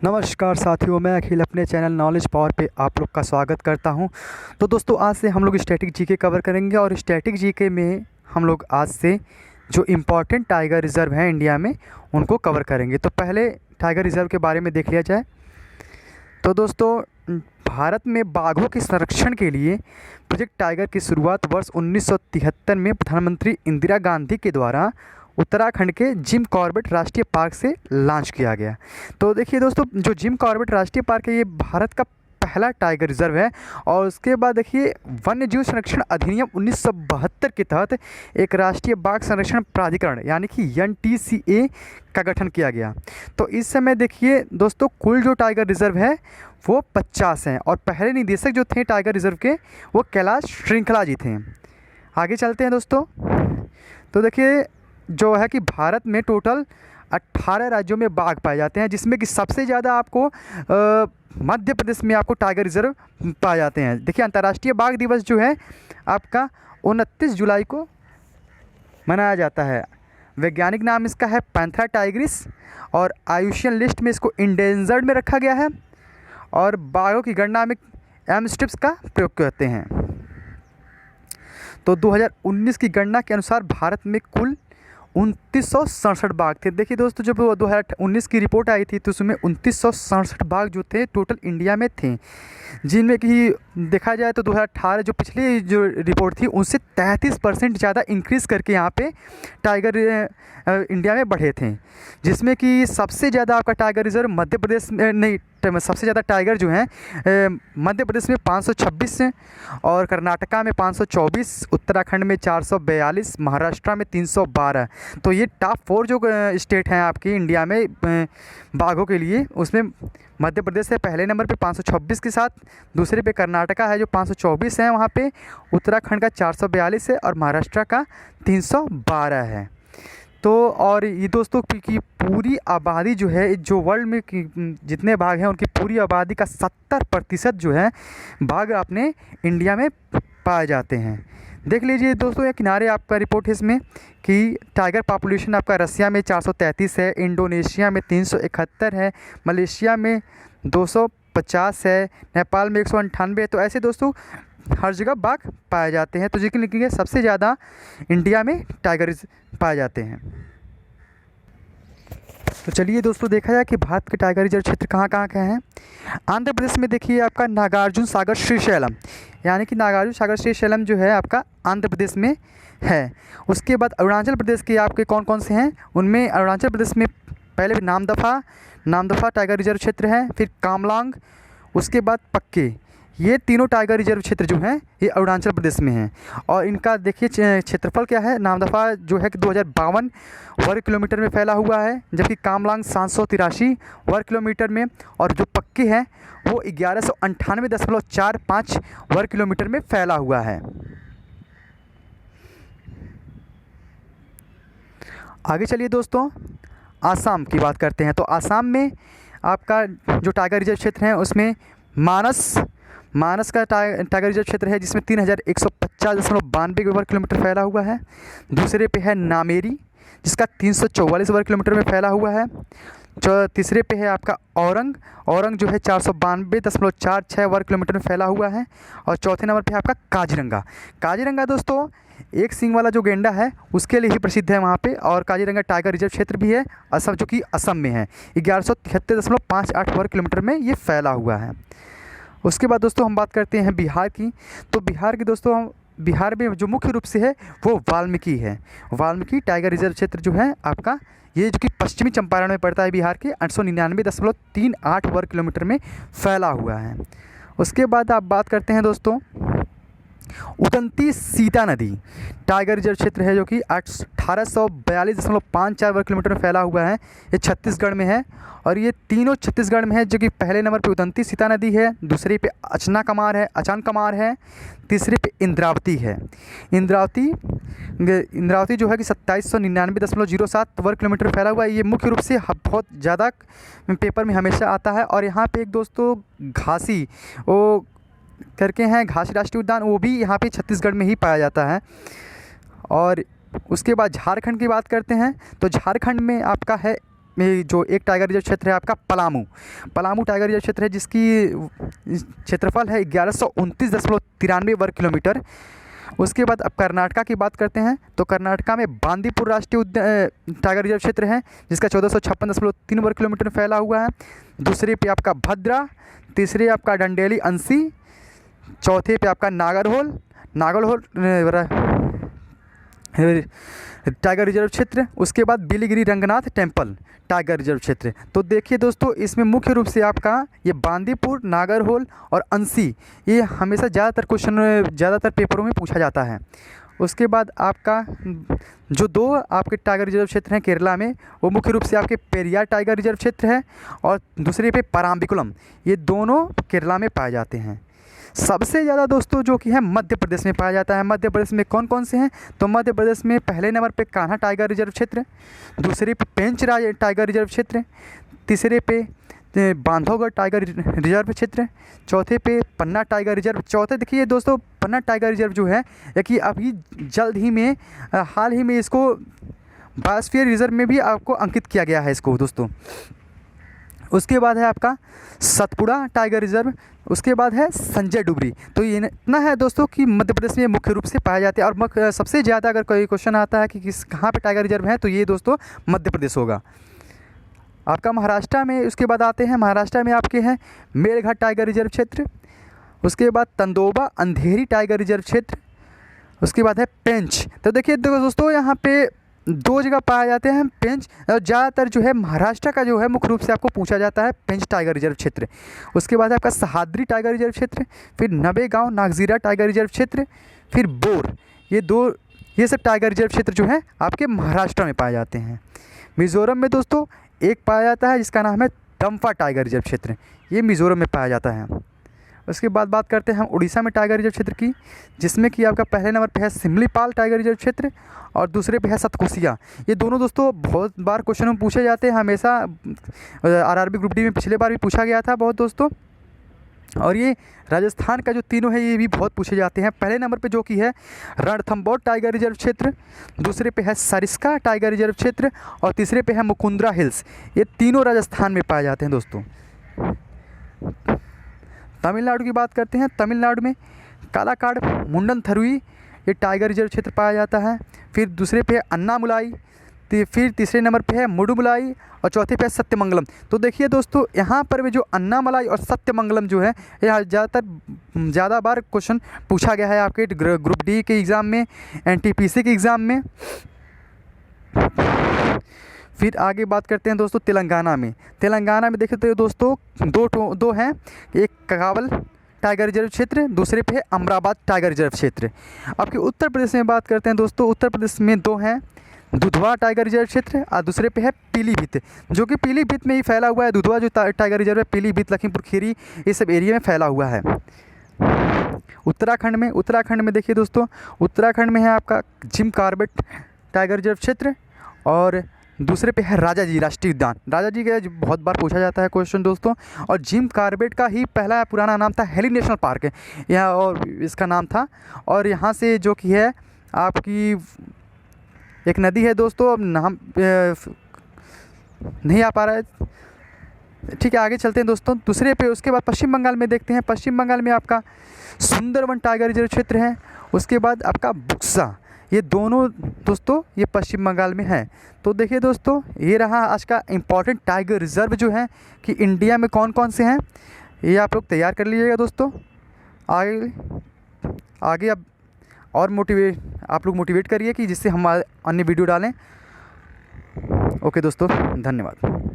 नमस्कार साथियों, मैं अखिल अपने चैनल नॉलेज पावर पे आप लोग का स्वागत करता हूं। तो दोस्तों, आज से हम लोग स्टैटिक जीके कवर करेंगे और स्टैटिक जीके में हम लोग आज से जो इम्पोर्टेंट टाइगर रिज़र्व हैं इंडिया में उनको कवर करेंगे। तो पहले टाइगर रिज़र्व के बारे में देख लिया जाए। तो दोस्तों, भारत में बाघों के संरक्षण के लिए प्रोजेक्ट टाइगर की शुरुआत वर्ष 1973 में प्रधानमंत्री इंदिरा गांधी के द्वारा उत्तराखंड के जिम कॉर्बेट राष्ट्रीय पार्क से लॉन्च किया गया। तो देखिए दोस्तों, जो जिम कॉर्बेट राष्ट्रीय पार्क है ये भारत का पहला टाइगर रिज़र्व है। और उसके बाद देखिए, वन्य जीव संरक्षण अधिनियम 1972 के तहत एक राष्ट्रीय बाघ संरक्षण प्राधिकरण यानी कि NTCA का गठन किया गया। तो इस समय देखिए दोस्तों, कुल जो टाइगर रिज़र्व है वो 50 हैं और पहले निदेशक जो थे टाइगर रिज़र्व के वो कैलाश श्रृंखला जी थे। आगे चलते हैं दोस्तों। तो देखिए, जो है कि भारत में टोटल 18 राज्यों में बाघ पाए जाते हैं, जिसमें कि सबसे ज़्यादा आपको मध्य प्रदेश में आपको टाइगर रिज़र्व पाए जाते हैं। देखिए, अंतर्राष्ट्रीय बाघ दिवस जो है आपका 29 जुलाई को मनाया जाता है। वैज्ञानिक नाम इसका है पैंथेरा टाइग्रिस और आयुशियन लिस्ट में इसको इंडेंजर्ड में रखा गया है। और बाघों की गणना में एम स्ट्रिप्स का प्रयोग करते हैं। तो 2019 की गणना के अनुसार भारत में कुल 2967 बाघ थे। देखिए दोस्तों, जब 2019 की रिपोर्ट आई थी तो उसमें 2967 बाघ जो थे टोटल इंडिया में थे, जिनमें कि देखा जाए तो 2018 जो पिछली जो रिपोर्ट थी उससे 33% ज़्यादा इंक्रीज़ करके यहाँ पे टाइगर इंडिया में बढ़े थे। जिसमें कि सबसे ज़्यादा आपका टाइगर रिज़र्व मध्य प्रदेश में नहीं, सबसे ज़्यादा टाइगर जो हैं मध्य प्रदेश में 526 हैं और कर्नाटका में 524, उत्तराखंड में 442, महाराष्ट्र में 312। तो ये टॉप 4 जो स्टेट हैं आपकी इंडिया में बाघों के लिए, उसमें मध्य प्रदेश है पहले नंबर पे 526 के साथ, दूसरे पे कर्नाटका है जो 524 है वहाँ पे, उत्तराखंड का 442 है और महाराष्ट्र का 312 है। तो और ये दोस्तों की पूरी आबादी जो है, जो वर्ल्ड में जितने बाघ हैं उनकी पूरी आबादी का 70% जो है बाघ अपने इंडिया में पाए जाते हैं। देख लीजिए दोस्तों, ये किनारे आपका रिपोर्ट है इसमें कि टाइगर पॉपुलेशन आपका रसिया में 433 है, इंडोनेशिया में 371 है, मलेशिया में 250 है, नेपाल में 198। तो ऐसे दोस्तों हर जगह बाघ पाए जाते हैं। तो जिनके सबसे ज़्यादा इंडिया में टाइगर पाए जाते हैं। तो चलिए दोस्तों, देखा जाए कि भारत के टाइगर रिजर्व क्षेत्र कहाँ कहाँ के हैं। आंध्र प्रदेश में देखिए आपका नागार्जुन सागर श्रीशैलम, यानी कि नागार्जुन सागर श्रीशैलम जो है आपका आंध्र प्रदेश में है। उसके बाद अरुणाचल प्रदेश के आपके कौन कौन से हैं, उनमें अरुणाचल प्रदेश में पहले नामदफा टाइगर रिजर्व क्षेत्र है, फिर कामलांग, उसके बाद पक्के। ये तीनों टाइगर रिजर्व क्षेत्र जो हैं ये अरुणाचल प्रदेश में हैं। और इनका देखिए क्षेत्रफल क्या है। नामदफा जो है कि 2052 वर्ग किलोमीटर में फैला हुआ है, जबकि कामलांग 783 वर्ग किलोमीटर में, और जो पक्के हैं वो 1198.45 वर्ग किलोमीटर में फैला हुआ है। आगे चलिए दोस्तों, आसाम की बात करते हैं। तो आसाम में आपका जो टाइगर रिजर्व क्षेत्र है उसमें मानस का टाइगर रिजर्व क्षेत्र है, जिसमें 3150.92 वर्ग किलोमीटर फैला हुआ है। दूसरे पे है नामेरी, जिसका 344 वर्ग किलोमीटर में फैला हुआ है। तीसरे पे है आपका औरंग जो है 492.46 वर्ग किलोमीटर में फैला हुआ है। और चौथे नंबर पे है आपका काजीरंगा दोस्तों एक सींग वाला जो गेंडा है उसके लिए ही प्रसिद्ध है वहाँ पे। और काजीरंगा टाइगर रिजर्व क्षेत्र भी है असम, जो कि असम में है। 1173.58 वर्ग किलोमीटर में ये फैला हुआ है। उसके बाद दोस्तों हम बात करते हैं बिहार की। तो बिहार की दोस्तों, बिहार में जो मुख्य रूप से है वो वाल्मीकि है। वाल्मीकि टाइगर रिजर्व क्षेत्र जो है आपका, ये जो कि पश्चिमी चंपारण में पड़ता है बिहार के, 899.38 वर्ग किलोमीटर में फैला हुआ है। उसके बाद आप बात करते हैं दोस्तों उदंती सीता नदी टाइगर रिजर्व क्षेत्र है, जो कि 1842.54 वर्ग किलोमीटर में फैला हुआ है। ये छत्तीसगढ़ में है और ये तीनों छत्तीसगढ़ में है, जो कि पहले नंबर पे उदंती सीता नदी है, दूसरे पे अचान कमार है, तीसरे पे इंद्रावती है। इंद्रावती जो है कि 2799.07 वर्ग किलोमीटर फैला हुआ है। ये मुख्य रूप से बहुत ज़्यादा पेपर में हमेशा आता है। और यहाँ पे एक दोस्तों घासी वो करके हैं, घासी राष्ट्रीय उद्यान, वो भी यहाँ पे छत्तीसगढ़ में ही पाया जाता है। और उसके बाद झारखंड की बात करते हैं। तो झारखंड में आपका है में जो एक टाइगर रिजर्व क्षेत्र है आपका पलामू टाइगर रिजर्व क्षेत्र है, जिसकी क्षेत्रफल है 1129.93 वर्ग किलोमीटर। उसके बाद अब कर्नाटका की बात करते हैं, तो कर्नाटका में बांदीपुर राष्ट्रीय उद्यान टाइगर रिजर्व क्षेत्र है, जिसका 1456.3 वर्ग किलोमीटर फैला हुआ है। दूसरे पे आपका भद्रा, तीसरे आपका डंडेली अंसी, चौथे पे आपका नागरहोल टाइगर रिजर्व क्षेत्र। उसके बाद Biligiri Ranganath temple tiger reserve क्षेत्र। तो देखिए दोस्तों, इसमें मुख्य रूप से आपका ये बांदीपुर, नागरहोल और अंसी, ये हमेशा ज़्यादातर पेपरों में पूछा जाता है। उसके बाद आपका जो दो आपके टाइगर रिजर्व क्षेत्र हैं केरला में, वो मुख्य रूप से आपके पेरियार टाइगर रिजर्व क्षेत्र है और दूसरे पे पराम्बिकुलम, ये दोनों केरला में पाए जाते हैं। सबसे ज़्यादा दोस्तों जो कि है मध्य प्रदेश में पाया जाता है। मध्य प्रदेश में कौन कौन से हैं, तो मध्य प्रदेश में पहले नंबर पे कान्हा टाइगर रिजर्व क्षेत्र, दूसरे पे पेंच टाइगर रिजर्व क्षेत्र, तीसरे पे बांधवगढ़ टाइगर रिजर्व क्षेत्र, चौथे पे पन्ना टाइगर रिजर्व। चौथे देखिए दोस्तों, पन्ना टाइगर रिजर्व जो है कि अभी जल्द ही में हाल ही में इसको बायोस्फीयर रिजर्व में भी आपको अंकित किया गया है इसको दोस्तों। उसके बाद है आपका सतपुड़ा टाइगर रिजर्व, उसके बाद है संजय डुबरी। तो ये इतना है दोस्तों कि मध्य प्रदेश में मुख्य रूप से पाए जाते हैं। और सबसे ज़्यादा अगर कोई क्वेश्चन आता है कि कहाँ पे टाइगर रिजर्व है, तो ये दोस्तों मध्य प्रदेश होगा। आपका महाराष्ट्र में, उसके बाद आते हैं महाराष्ट्र में आपके हैं मेलघाट टाइगर रिजर्व क्षेत्र, उसके बाद तंदोबा अंधेरी टाइगर रिजर्व क्षेत्र, उसके बाद है पेंच। तो देखिए दोस्तों, यहाँ पे दो जगह पाए जाते हैं पेंच, और ज़्यादातर जो है महाराष्ट्र का जो है मुख्य रूप से आपको पूछा जाता है पेंच टाइगर रिजर्व क्षेत्र। उसके बाद आपका सहाद्री टाइगर रिजर्व क्षेत्र, फिर नवेगांव नागजीरा टाइगर रिजर्व क्षेत्र, फिर बोर, ये सब टाइगर रिजर्व क्षेत्र जो है आपके महाराष्ट्र में पाए जाते हैं। मिज़ोरम में दोस्तों एक पाया जाता है जिसका नाम है दम्फा टाइगर रिजर्व क्षेत्र, ये मिज़ोरम में पाया जाता है। उसके बाद बात करते हैं हम उड़ीसा में टाइगर रिजर्व क्षेत्र की, जिसमें कि आपका पहले नंबर पे है सिमलीपाल टाइगर रिजर्व क्षेत्र और दूसरे पे है सतकोसिया। ये दोनों दोस्तों बहुत बार क्वेश्चन में पूछे जाते हैं, हमेशा आरआरबी ग्रुप डी में पिछले बार भी पूछा गया था बहुत दोस्तों। और ये राजस्थान का जो तीनों है ये भी बहुत पूछे जाते हैं। पहले नंबर पे जो कि है रणथंबोर टाइगर रिजर्व क्षेत्र, दूसरे पे है सरिस्का टाइगर रिजर्व क्षेत्र और तीसरे पे है मुकुंदरा हिल्स। ये तीनों राजस्थान में पाए जाते हैं दोस्तों। तमिलनाडु की बात करते हैं, तमिलनाडु में कालाकाड मुंडन थरुई ये टाइगर रिजर्व क्षेत्र पाया जाता है। फिर दूसरे पे है अन्नामुलाई, फिर तीसरे नंबर पे है मुडुमुलाई और चौथे पे है सत्यमंगलम। तो देखिए दोस्तों, यहाँ पर भी जो अन्नामलाई और सत्यमंगलम जो है यह ज़्यादा बार क्वेश्चन पूछा गया है आपके ग्रुप डी के एग्ज़ाम में, एनटीपीसी के एग्ज़ाम में। फिर आगे बात करते हैं दोस्तों तेलंगाना में देखिए तो दोस्तों दो हैं, एक कावल टाइगर रिजर्व क्षेत्र, दूसरे पे है अमराबाद टाइगर रिजर्व क्षेत्र। आपके उत्तर प्रदेश में बात करते हैं दोस्तों, उत्तर प्रदेश में दो हैं, दुधवा टाइगर रिजर्व क्षेत्र और दूसरे पे है पीलीभीत, जो कि पीलीभीत में ही फैला हुआ है। दुधवा जो टाइगर रिजर्व है पीलीभीत लखीमपुर खीरी ये सब एरिया में फैला हुआ है। उत्तराखंड में देखिए दोस्तों, उत्तराखंड में है आपका जिम कॉर्बेट टाइगर रिजर्व क्षेत्र और दूसरे पे है राजा जी राष्ट्रीय उद्यान। राजा जी का बहुत बार पूछा जाता है क्वेश्चन दोस्तों। और जिम कॉर्बेट का ही पहला पुराना नाम था हेली नेशनल पार्क, यह और इसका नाम था। और यहाँ से जो कि है आपकी एक नदी है दोस्तों, अब नाम नहीं आ पा रहा है, ठीक है आगे चलते हैं दोस्तों। दूसरे पे उसके बाद पश्चिम बंगाल में देखते हैं, पश्चिम बंगाल में आपका सुंदरवन टाइगर रिजर्व क्षेत्र है। उसके बाद आपका बुक्सा, ये दोनों दोस्तों ये पश्चिम बंगाल में है। तो देखिए दोस्तों, ये रहा आज का इम्पॉर्टेंट टाइगर रिजर्व जो है कि इंडिया में कौन कौन से हैं, ये आप लोग तैयार कर लीजिएगा दोस्तों। आगे अब और आप लोग मोटिवेट करिए कि जिससे हम अन्य वीडियो डालें। ओके दोस्तों, धन्यवाद।